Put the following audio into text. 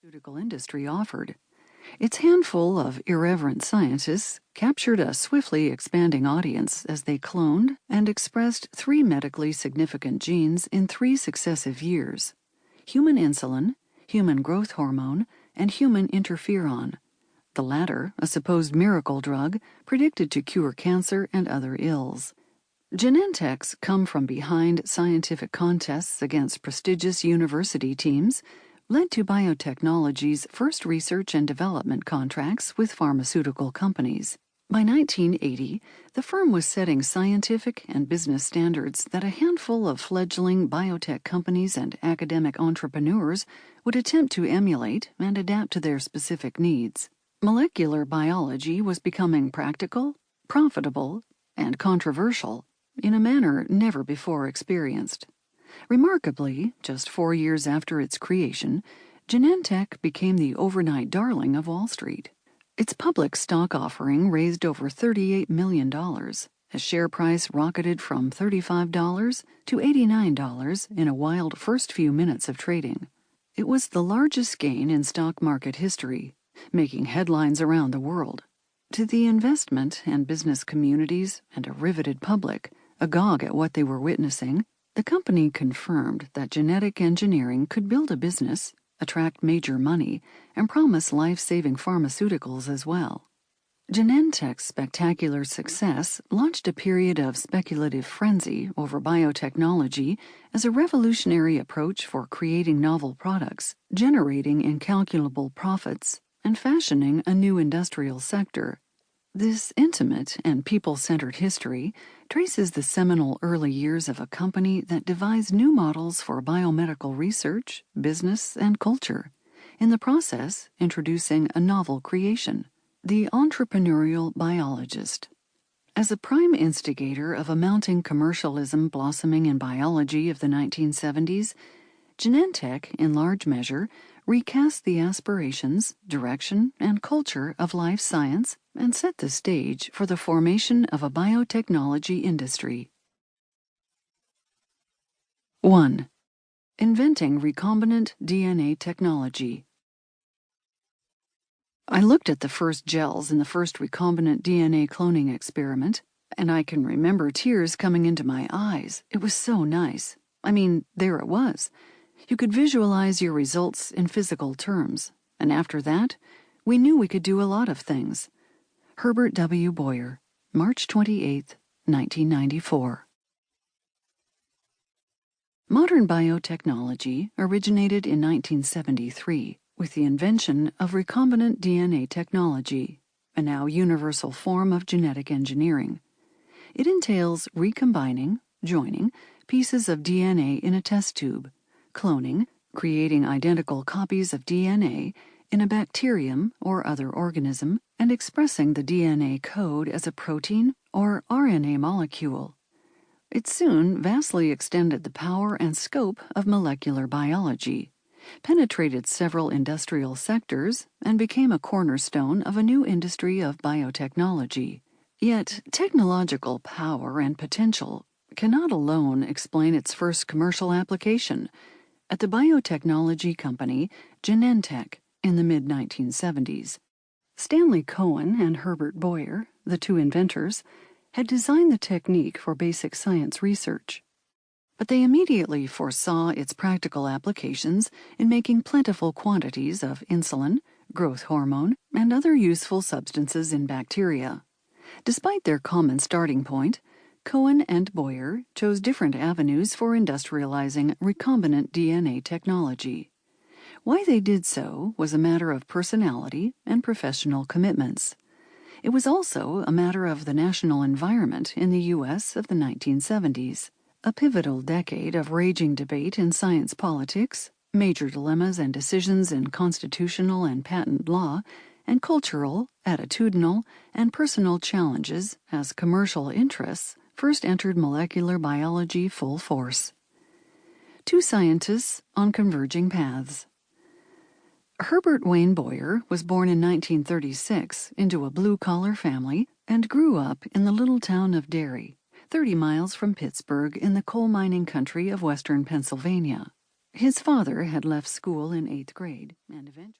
pharmaceutical industry offered. Its handful of irreverent scientists captured a swiftly expanding audience as they cloned and expressed 3 medically significant genes in 3 successive years: human insulin, human growth hormone, and human interferon. The latter, a supposed miracle drug, predicted to cure cancer and other ills. Genentech's come-from-behind scientific contests against prestigious university teams led to biotechnology's first research and development contracts with pharmaceutical companies. By 1980, the firm was setting scientific and business standards that a handful of fledgling biotech companies and academic entrepreneurs would attempt to emulate and adapt to their specific needs. Molecular biology was becoming practical, profitable, and controversial in a manner never before experienced. Remarkably, just 4 years after its creation, Genentech became the overnight darling of Wall Street. Its public stock offering raised over $38 million, as share price rocketed from $35 to $89 in a wild first few minutes of trading. It was the largest gain in stock market history, making headlines around the world. To the investment and business communities and a riveted public, agog at what they were witnessing, the company confirmed that genetic engineering could build a business, attract major money, and promise life-saving pharmaceuticals as well. Genentech's spectacular success launched a period of speculative frenzy over biotechnology as a revolutionary approach for creating novel products, generating incalculable profits, and fashioning a new industrial sector. This intimate and people-centered history traces the seminal early years of a company that devised new models for biomedical research, business, and culture, in the process introducing a novel creation, the entrepreneurial biologist. As a prime instigator of a mounting commercialism blossoming in biology of the 1970s, Genentech, in large measure, recast the aspirations, direction, and culture of life science and set the stage for the formation of a biotechnology industry. 1. Inventing recombinant DNA technology. I looked at the first gels in the first recombinant DNA cloning experiment, and I can remember tears coming into my eyes. It was so nice. I mean, there it was. You could visualize your results in physical terms, and after that, we knew we could do a lot of things. Herbert W. Boyer, March 28, 1994. Modern biotechnology originated in 1973 with the invention of recombinant DNA technology, a now universal form of genetic engineering. It entails recombining, joining, pieces of DNA in a test tube, cloning, creating identical copies of DNA in a bacterium or other organism, and expressing the DNA code as a protein or RNA molecule. It soon vastly extended the power and scope of molecular biology, penetrated several industrial sectors, and became a cornerstone of a new industry of biotechnology. Yet, technological power and potential cannot alone explain its first commercial application at the biotechnology company Genentech in the mid-1970s. Stanley Cohen and Herbert Boyer, the two inventors, had designed the technique for basic science research. But they immediately foresaw its practical applications in making plentiful quantities of insulin, growth hormone, and other useful substances in bacteria. Despite their common starting point, Cohen and Boyer chose different avenues for industrializing recombinant DNA technology. Why they did so was a matter of personality and professional commitments. It was also a matter of the national environment in the U.S. of the 1970s, a pivotal decade of raging debate in science politics, major dilemmas and decisions in constitutional and patent law, and cultural, attitudinal, and personal challenges as commercial interests first entered molecular biology full force. Two scientists on converging paths. Herbert Wayne Boyer was born in 1936 into a blue-collar family and grew up in the little town of Derry, 30 miles from Pittsburgh in the coal mining country of western Pennsylvania. His father had left school in 8th grade and eventually